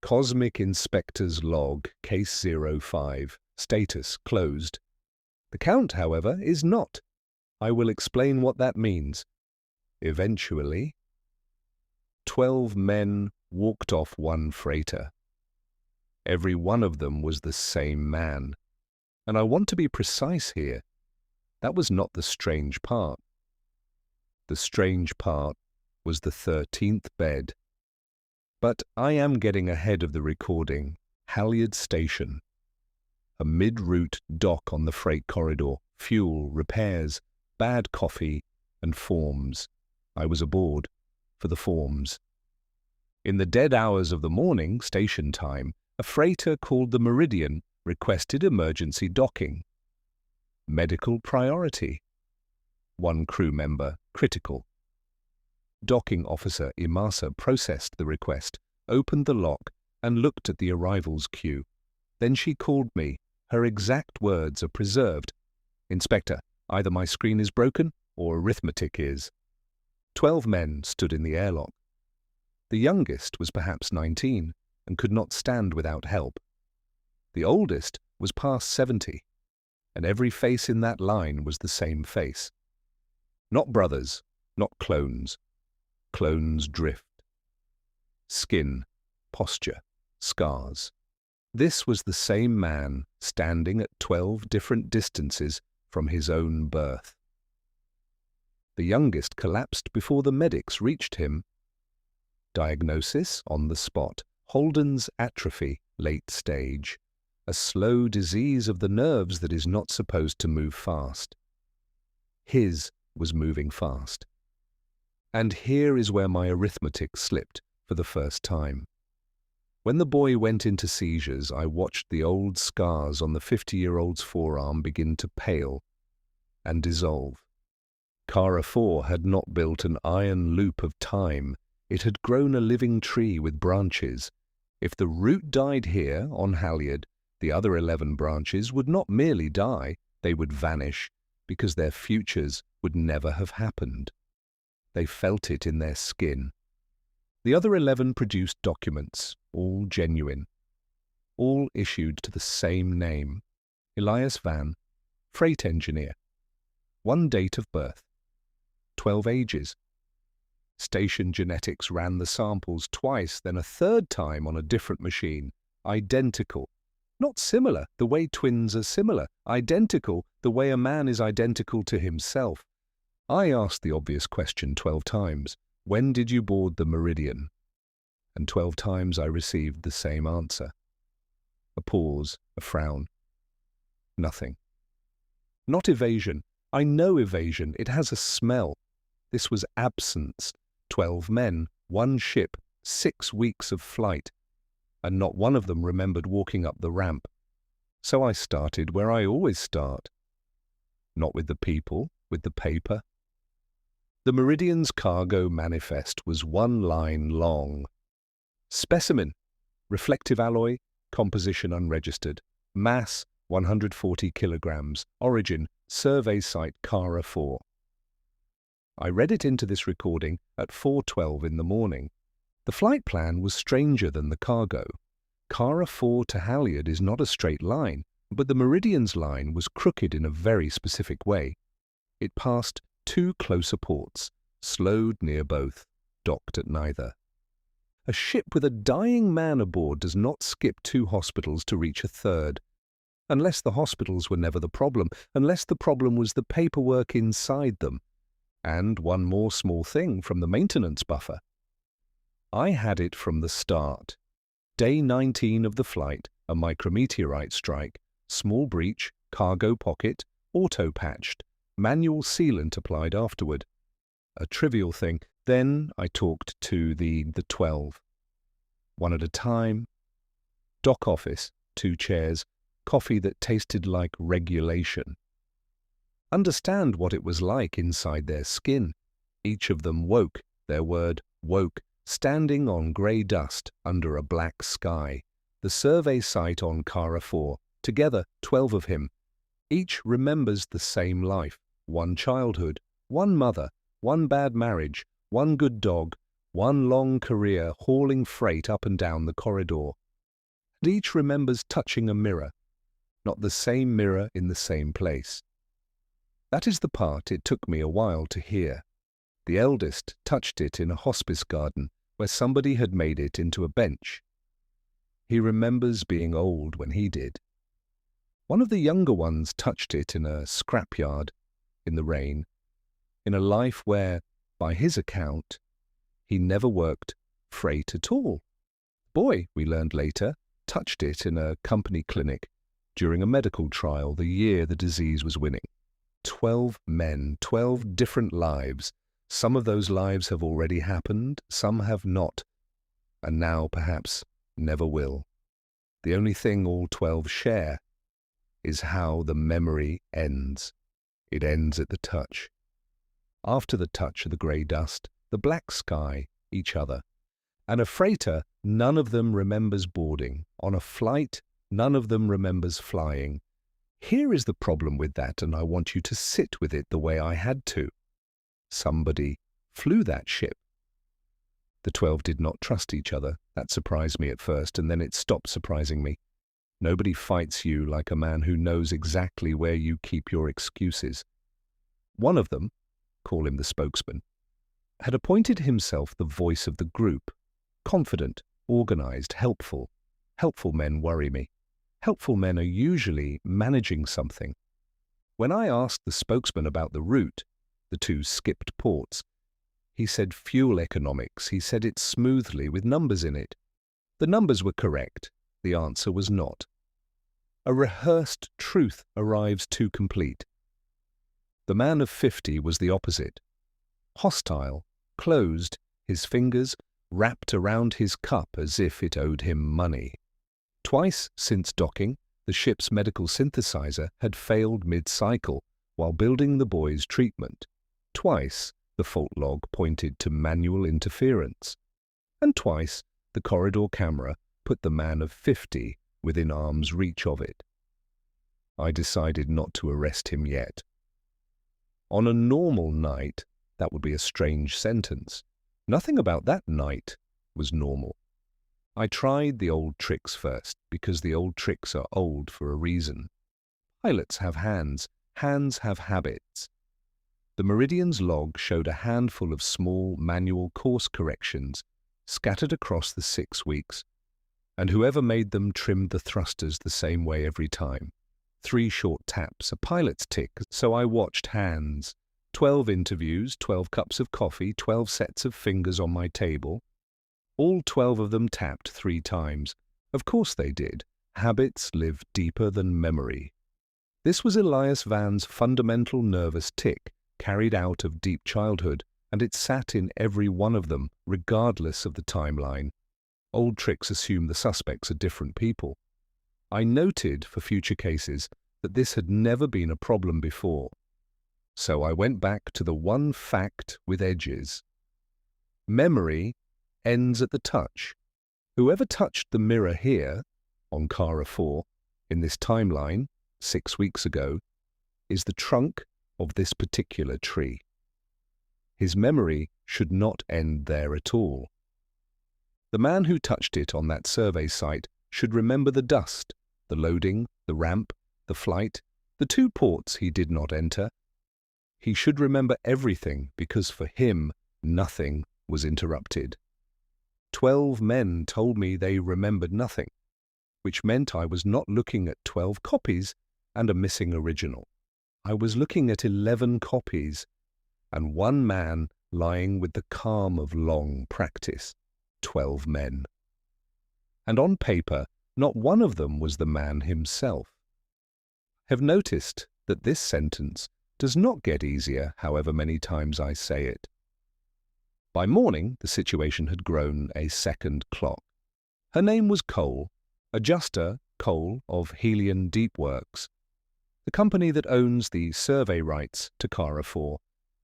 Cosmic Inspector's Log, Case 05, status closed. The count, however, is not. I will explain what that means. Eventually, 12 men walked off one freighter. Every one of them was the same man. And I want to be precise here. That was not the strange part. The strange part was the 13th bed. But I am getting ahead of the recording. Halyard Station. A mid-route dock on the freight corridor, fuel, repairs, bad coffee, and forms. I was aboard for the forms. In the dead hours of the morning, station time, a freighter called the Meridian requested emergency docking. Medical priority. One crew member critical. Docking officer Imasa processed the request, opened the lock, and looked at the arrivals queue. Then she called me. Her exact words are preserved. "Inspector, either my screen is broken or arithmetic is." 12 men stood in the airlock. The youngest was perhaps 19 and could not stand without help. The oldest was past 70, and every face in that line was the same face. Not brothers, not clones. Clones drift. Skin, posture, scars. This was the same man standing at 12 different distances from his own birth. The youngest collapsed before the medics reached him. Diagnosis on the spot. Holden's atrophy, late stage. A slow disease of the nerves that is not supposed to move fast. His was moving fast. And here is where my arithmetic slipped for the first time. When the boy went into seizures, I watched the old scars on the 50-year-old's forearm begin to pale and dissolve. Kara 4 had not built an iron loop of time. It had grown a living tree with branches. If the root died here on Halyard, the other 11 branches would not merely die, they would vanish, because their futures would never have happened. They felt it in their skin. The other 11 produced documents, all genuine, all issued to the same name, Elias Van, freight engineer. One date of birth, 12 ages. Station Genetics ran the samples twice, then a third time on a different machine, identical. Not similar, the way twins are similar, identical, the way a man is identical to himself. I asked the obvious question 12 times. When did you board the Meridian? And 12 times I received the same answer. A pause, a frown. Nothing. Not evasion. I know evasion. It has a smell. This was absence. 12 men, one ship, 6 weeks of flight. And not one of them remembered walking up the ramp. So I started where I always start. Not with the people, with the paper. The Meridian's cargo manifest was 1 line long. Specimen, reflective alloy, composition unregistered. Mass, 140 kilograms. Origin, survey site Kara 4. I read it into this recording at 4:12 in the morning. The flight plan was stranger than the cargo. Kara 4 to Halyard is not a straight line, but the Meridian's line was crooked in a very specific way. It passed 2 closer ports, slowed near both, docked at neither. A ship with a dying man aboard does not skip 2 hospitals to reach a third. Unless the hospitals were never the problem, unless the problem was the paperwork inside them. And one more small thing from the maintenance buffer. I had it from the start. Day 19 of the flight, a micrometeorite strike, small breach, cargo pocket, auto-patched, manual sealant applied afterward. A trivial thing. Then I talked to the 12. One at a time. Dock office, 2 chairs, coffee that tasted like regulation. Understand what it was like inside their skin. Each of them woke, their word woke, standing on grey dust under a black sky. The survey site on Kara 4. Together, 12 of him. Each remembers the same life. 1 childhood, 1 mother, 1 bad marriage, 1 good dog, One long career hauling freight up and down the corridor. And each remembers touching a mirror, not the same mirror in the same place. That is the part it took me a while to hear. The eldest touched it in a hospice garden where somebody had made it into a bench. He remembers being old when he did. One of the younger ones touched it in a scrapyard, in the rain, in a life where, by his account, he never worked freight at all. Boy, we learned later, touched it in a company clinic during a medical trial the year the disease was winning. 12 men, 12 different lives. Some of those lives have already happened, some have not, and now perhaps never will. The only thing all 12 share is how the memory ends. It ends at the touch. After the touch of the grey dust, the black sky, each other. And a freighter, none of them remembers boarding. On a flight, none of them remembers flying. Here is the problem with that, and I want you to sit with it the way I had to. Somebody flew that ship. The 12 did not trust each other. That surprised me at first, and then it stopped surprising me. Nobody fights you like a man who knows exactly where you keep your excuses. One of them, call him the spokesman, had appointed himself the voice of the group. Confident, organized, helpful. Helpful men worry me. Helpful men are usually managing something. When I asked the spokesman about the route, the 2 skipped ports, he said fuel economics. He said it smoothly with numbers in it. The numbers were correct. The answer was not. A rehearsed truth arrives too complete. The man of 50 was the opposite. Hostile, closed, his fingers wrapped around his cup as if it owed him money. Twice since docking, the ship's medical synthesizer had failed mid-cycle while building the boy's treatment. Twice, the fault log pointed to manual interference. And twice, the corridor camera put the man of 50 within arm's reach of it. I decided not to arrest him yet. On a normal night, that would be a strange sentence. Nothing about that night was normal. I tried the old tricks first, because the old tricks are old for a reason. Pilots have hands. Hands have habits. The Meridian's log showed a handful of small manual course corrections scattered across the 6 weeks, and whoever made them trimmed the thrusters the same way every time. 3 short taps, a pilot's tick, so I watched hands. 12 interviews, 12 cups of coffee, 12 sets of fingers on my table. All 12 of them tapped 3 times. Of course they did. Habits live deeper than memory. This was Elias Van's fundamental nervous tick, carried out of deep childhood, and it sat in every one of them, regardless of the timeline. Old tricks assume the suspects are different people. I noted for future cases that this had never been a problem before. So I went back to the one fact with edges. Memory ends at the touch. Whoever touched the mirror here, on Kara 4, in this timeline, 6 weeks ago, is the trunk of this particular tree. His memory should not end there at all. The man who touched it on that survey site should remember the dust, the loading, the ramp, the flight, the 2 ports he did not enter. He should remember everything because for him nothing was interrupted. 12 men told me they remembered nothing, which meant I was not looking at 12 copies and a missing original. I was looking at 11 copies and 1 man lying with the calm of long practice. 12 men. And on paper, not one of them was the man himself. Have noticed that this sentence does not get easier however many times I say it. By morning, the situation had grown a second clock. Her name was Cole, adjuster Cole of Halyard Deep Works, the company that owns the survey rights to Kara 4,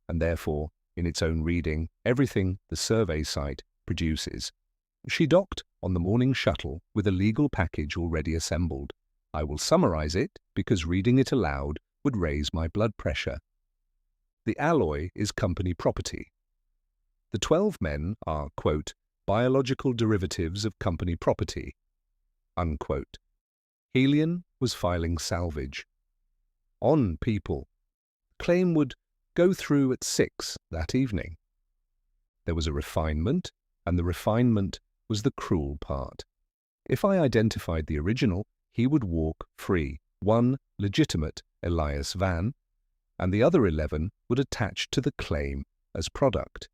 and therefore, in its own reading, everything the survey site produces. She docked on the morning shuttle with a legal package already assembled. I will summarize it because reading it aloud would raise my blood pressure. The alloy is company property. The 12 men are, quote, biological derivatives of company property, unquote. Halyard was filing salvage. On people. Claim would go through at 6 that evening. There was a refinement, and the refinement was the cruel part. If I identified the original, he would walk free, one legitimate Elias Van, and the other 11 would attach to the claim as product.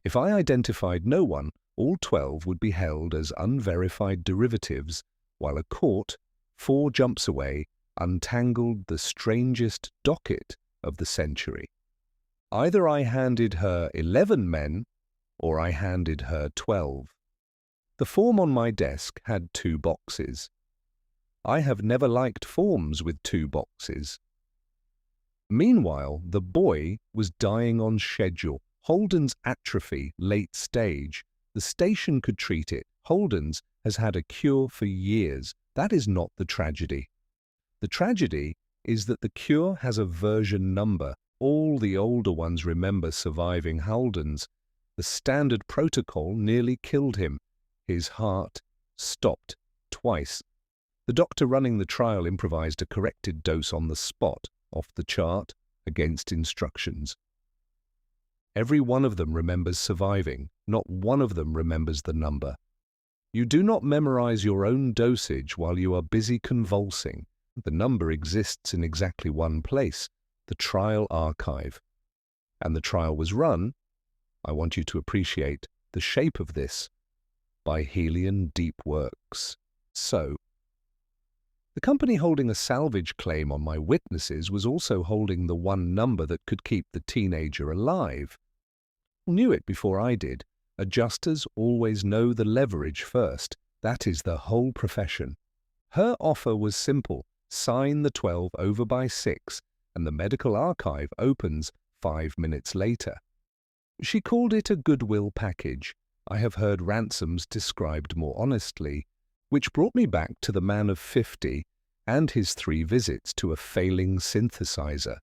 If I identified no one, all 12 would be held as unverified derivatives, while a court, 4 jumps away, untangled the strangest docket of the century. Either I handed her 11 men, or I handed her 12. The form on my desk had 2 boxes. I have never liked forms with 2 boxes. Meanwhile, the boy was dying on schedule. Holden's atrophy, late stage. The station could treat it. Holden's has had a cure for years. That is not the tragedy. The tragedy is that the cure has a version number. All the older ones remember surviving Holden's. The standard protocol nearly killed him. His heart stopped twice. The doctor running the trial improvised a corrected dose on the spot, off the chart, against instructions. Every one of them remembers surviving. Not one of them remembers the number. You do not memorize your own dosage while you are busy convulsing. The number exists in exactly one place, the trial archive. And the trial was run, I want you to appreciate the shape of this, by Halyard Deep Works. So, the company holding a salvage claim on my witnesses was also holding the one number that could keep the teenager alive. Knew it before I did. Adjusters always know the leverage first. That is the whole profession. Her offer was simple. Sign the 12 over by 6, and the medical archive opens 5 minutes later. She called it a goodwill package. I have heard ransoms described more honestly, which brought me back to the man of 50 and his 3 visits to a failing synthesizer.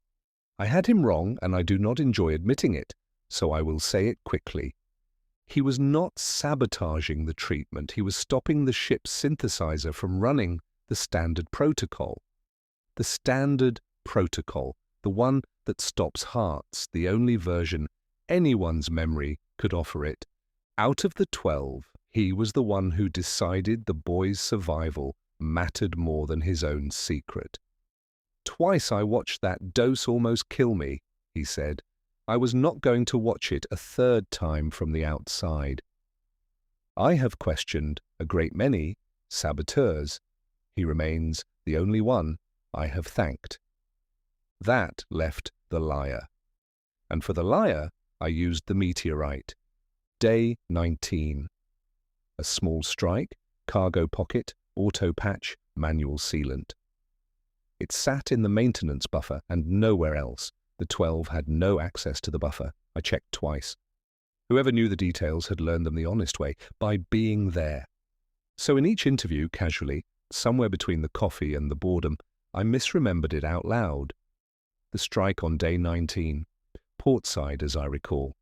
I had him wrong, and I do not enjoy admitting it, so I will say it quickly. He was not sabotaging the treatment. He was stopping the ship's synthesizer from running the standard protocol. The standard protocol, the one that stops hearts, the only version anyone's memory could offer it. Out of the 12, he was the one who decided the boy's survival mattered more than his own secret. Twice I watched that dose almost kill me, he said. I was not going to watch it a 3rd time from the outside. I have questioned a great many saboteurs. He remains the only one I have thanked. That left the liar. And for the liar, I used the meteorite. Day 19. A small strike, cargo pocket, auto patch, manual sealant. It sat in the maintenance buffer and nowhere else. The 12 had no access to the buffer. I checked twice. Whoever knew the details had learned them the honest way, by being there. So in each interview, casually, somewhere between the coffee and the boredom, I misremembered it out loud. The strike on day 19. Portside, as I recall.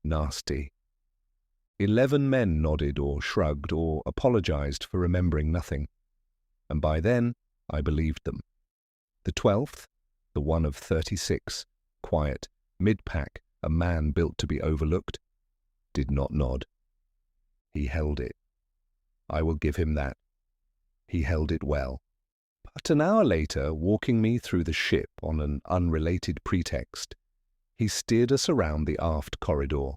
Nasty. 11 men nodded or shrugged or apologized for remembering nothing. And by then, I believed them. The 12th, the one of 36, quiet, mid-pack, a man built to be overlooked, did not nod. He held it. I will give him that. He held it well. But an hour later, walking me through the ship on an unrelated pretext, he steered us around the aft corridor.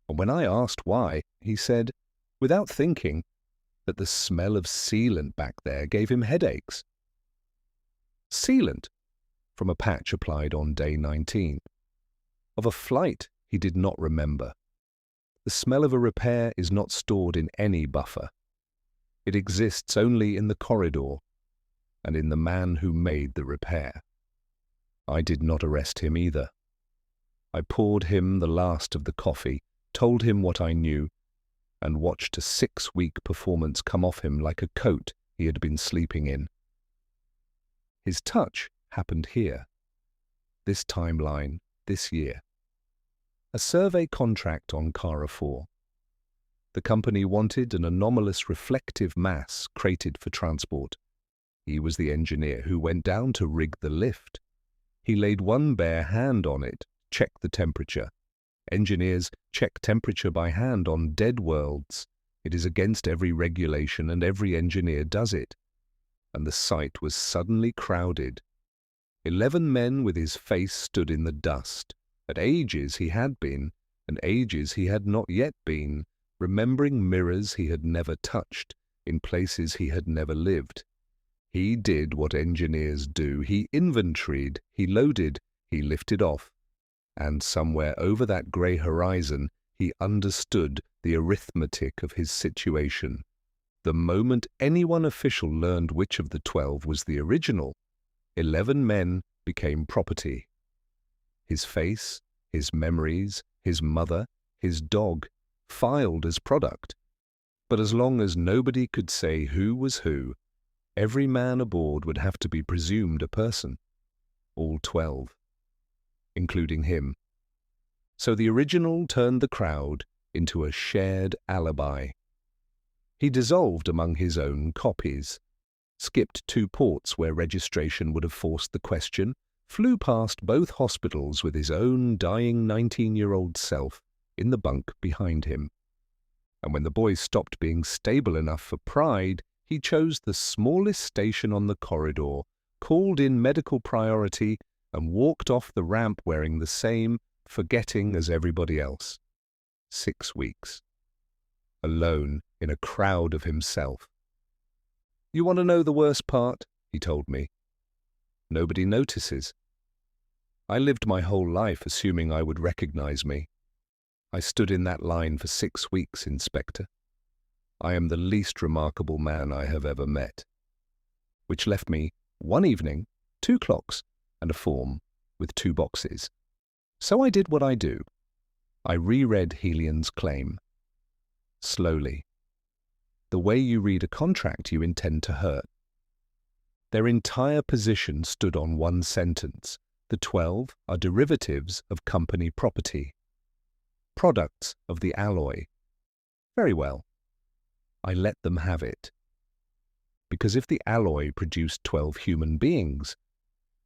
And when I asked why, he said, without thinking, that the smell of sealant back there gave him headaches. Sealant, from a patch applied on day 19. Of a flight he did not remember. The smell of a repair is not stored in any buffer. It exists only in the corridor and in the man who made the repair. I did not arrest him either. I poured him the last of the coffee, told him what I knew, and watched a 6-week performance come off him like a coat he had been sleeping in. His touch happened here, this timeline, this year. A survey contract on Cara 4. The company wanted an anomalous reflective mass crated for transport. He was the engineer who went down to rig the lift. He laid one bare hand on it, checked the temperature. Engineers check temperature by hand on dead worlds. It is against every regulation, and every engineer does it. And the site was suddenly crowded. 11 men with his face stood in the dust. At ages he had been, and ages he had not yet been, remembering mirrors he had never touched, in places he had never lived. He did what engineers do. He inventoried, he loaded, he lifted off. And somewhere over that grey horizon he understood the arithmetic of his situation. The moment any one official learned which of the 12 was the original, 11 men became property. His face, his memories, his mother, his dog, filed as product. But as long as nobody could say who was who, every man aboard would have to be presumed a person. All 12. Including him. So the original turned the crowd into a shared alibi. He dissolved among his own copies, skipped 2 ports where registration would have forced the question, flew past both hospitals with his own dying 19-year-old self in the bunk behind him. And when the boys stopped being stable enough for pride, he chose the smallest station on the corridor, called in medical priority, and walked off the ramp wearing the same, forgetting as everybody else. 6 weeks. Alone in a crowd of himself. "You want to know the worst part?" he told me. "Nobody notices. I lived my whole life assuming I would recognize me. I stood in that line for 6 weeks, Inspector. I am the least remarkable man I have ever met." Which left me, one evening, 2 clocks and a form with 2 boxes. So I did what I do. I reread Halyard's claim. Slowly. The way you read a contract you intend to hurt. Their entire position stood on one sentence. The 12 are derivatives of company property. Products of the alloy. Very well. I let them have it. Because if the alloy produced 12 human beings,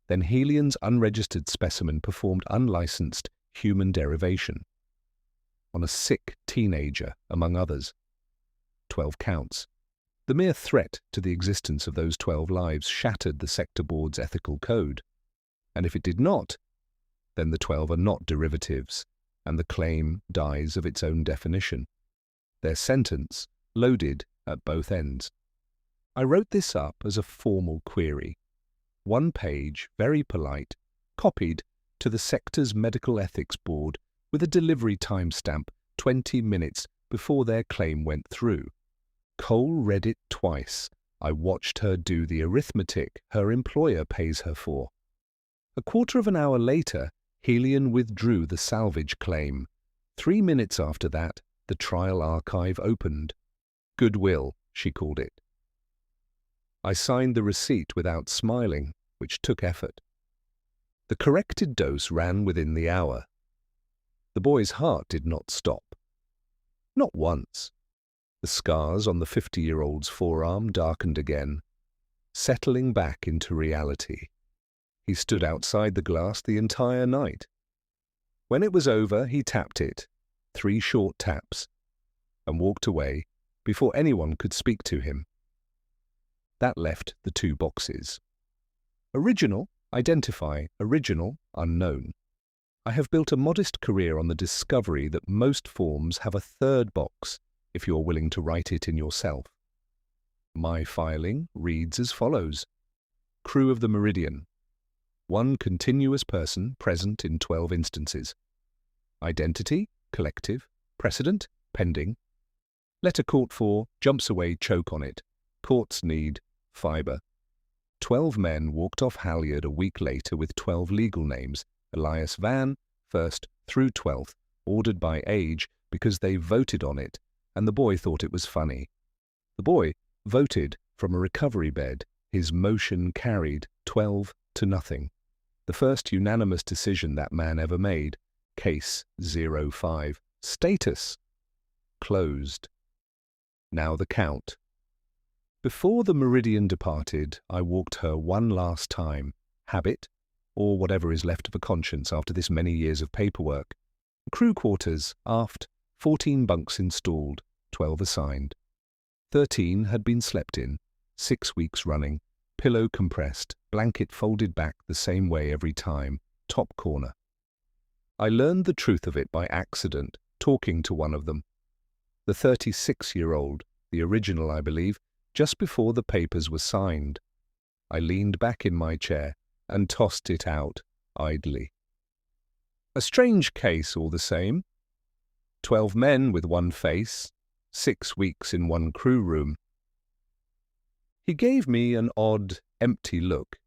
then Halyard's unregistered specimen performed unlicensed human derivation on a sick teenager, among others. 12 counts. The mere threat to the existence of those 12 lives shattered the sector board's ethical code. And if it did not, then the 12 are not derivatives, and the claim dies of its own definition. Their sentence loaded at both ends. I wrote this up as a formal query. 1 page, very polite, copied to the sector's medical ethics board with a delivery timestamp 20 minutes before their claim went through. Cole read it twice. I watched her do the arithmetic her employer pays her for. A quarter of an hour later, Halyard withdrew the salvage claim. 3 minutes after that, the trial archive opened. Goodwill, she called it. I signed the receipt without smiling, which took effort. The corrected dose ran within the hour. The boy's heart did not stop. Not once. The scars on the 50-year-old's forearm darkened again, settling back into reality. He stood outside the glass the entire night. When it was over, he tapped it, 3 short taps, and walked away before anyone could speak to him. That left the 2 boxes. Original, identify, original, unknown. I have built a modest career on the discovery that most forms have a 3rd box, if you're willing to write it in yourself. My filing reads as follows. Crew of the Meridian. 1 continuous person present in 12 instances. Identity, collective, precedent, pending. Letter court for, jumps away, choke on it. Courts need, fibre. 12 men walked off Halyard a week later with 12 legal names. Elias Van, 1st through 12th, ordered by age because they voted on it, and the boy thought it was funny. The boy voted from a recovery bed. His motion carried 12 to nothing. The first unanimous decision that man ever made. Case 05. Status: closed. Now the count. Before the Meridian departed, I walked her one last time. Habit, or whatever is left of a conscience after this many years of paperwork. Crew quarters, aft, 14 bunks installed, 12 assigned. 13 had been slept in, 6 weeks running, pillow compressed, blanket folded back the same way every time, top corner. I learned the truth of it by accident, talking to one of them. The 36-year-old, the original I believe, just before the papers were signed. I leaned back in my chair and tossed it out idly. A strange case all the same. 12 men with one face, 6 weeks in one crew room. He gave me an odd, empty look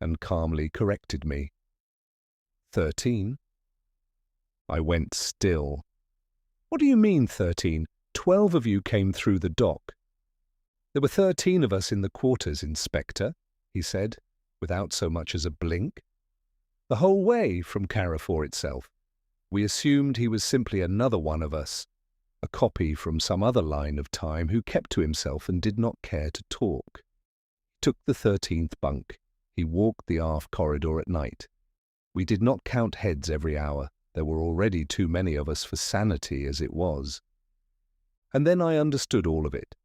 and calmly corrected me. 13. I went still. What do you mean 13? 12 of you came through the dock. There were 13 of us in the quarters, Inspector, he said, without so much as a blink. The whole way from Carrefour itself. We assumed he was simply another one of us, a copy from some other line of time who kept to himself and did not care to talk. He took the 13th bunk. He walked the aft corridor at night. We did not count heads every hour. There were already too many of us for sanity as it was. And then I understood all of it.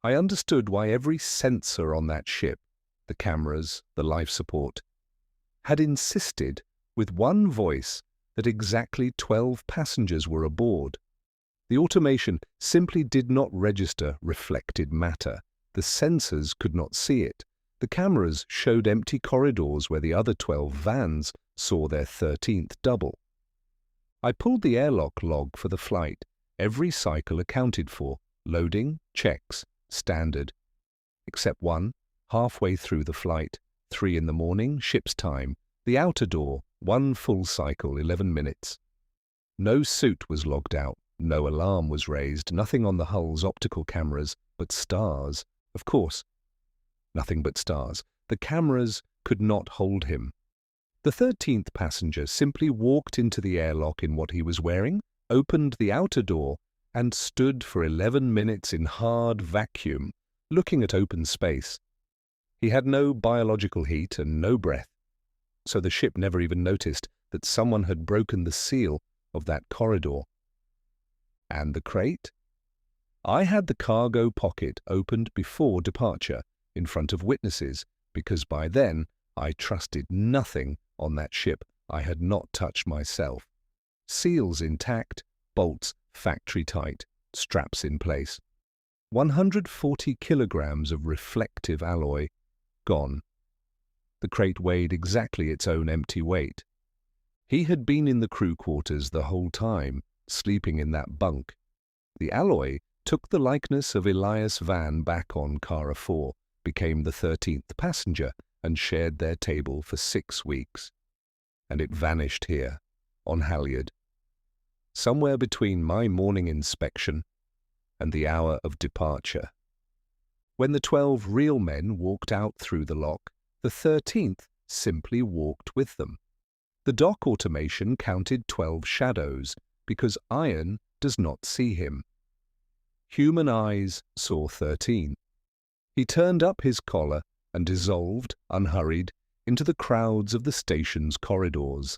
I understood why every sensor on that ship, the cameras, the life support, had insisted with one voice that exactly 12 passengers were aboard. The automation simply did not register reflected matter. The sensors could not see it. The cameras showed empty corridors where the other 12 vans saw their 13th double. I pulled the airlock log for the flight. Every cycle accounted for. Loading, checks, standard. Except one, halfway through the flight. 3 in the morning, ship's time. The outer door, 1 full cycle, 11 minutes. No suit was logged out. No alarm was raised. Nothing on the hull's optical cameras but stars. Of course, nothing but stars. The cameras could not hold him. The 13th passenger simply walked into the airlock in what he was wearing, opened the outer door, and stood for 11 minutes in hard vacuum, looking at open space. He had no biological heat and no breath, so the ship never even noticed that someone had broken the seal of that corridor. And the crate? I had the cargo pocket opened before departure, in front of witnesses, because by then I trusted nothing on that ship I had not touched myself. Seals intact, bolts factory tight, straps in place. 140 kilograms of reflective alloy gone. The crate weighed exactly its own empty weight. He had been in the crew quarters the whole time, sleeping in that bunk. The alloy took the likeness of Elias Van back on Carrefour, became the 13th passenger, and shared their table for 6 weeks. And it vanished here, on Halyard, somewhere between my morning inspection and the hour of departure. When the 12 real men walked out through the lock, the 13th simply walked with them. The dock automation counted 12 shadows, because iron does not see him. Human eyes saw 13. He turned up his collar and dissolved, unhurried, into the crowds of the station's corridors.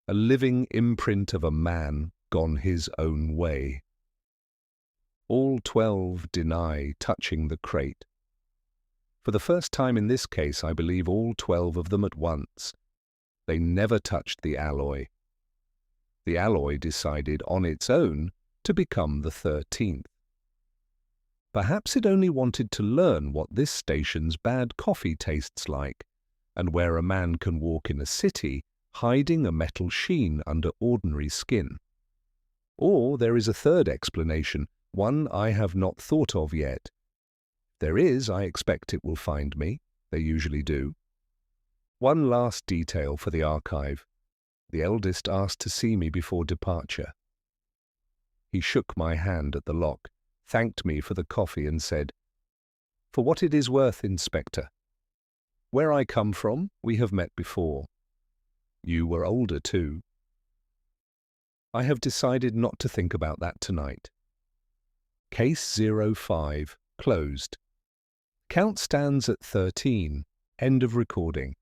A living imprint of a man gone his own way. All 12 deny touching the crate. For the first time in this case, I believe all 12 of them at once. They never touched the alloy. The alloy decided on its own to become the 13th. Perhaps it only wanted to learn what this station's bad coffee tastes like, and where a man can walk in a city hiding a metal sheen under ordinary skin. Or there is a third explanation, one I have not thought of yet. There is, I expect it will find me. They usually do. One last detail for the archive. The eldest asked to see me before departure. He shook my hand at the lock, thanked me for the coffee and said, "For what it is worth, Inspector. Where I come from, we have met before. You were older too." I have decided not to think about that tonight. Case 05 closed. Count stands at 13. End of recording.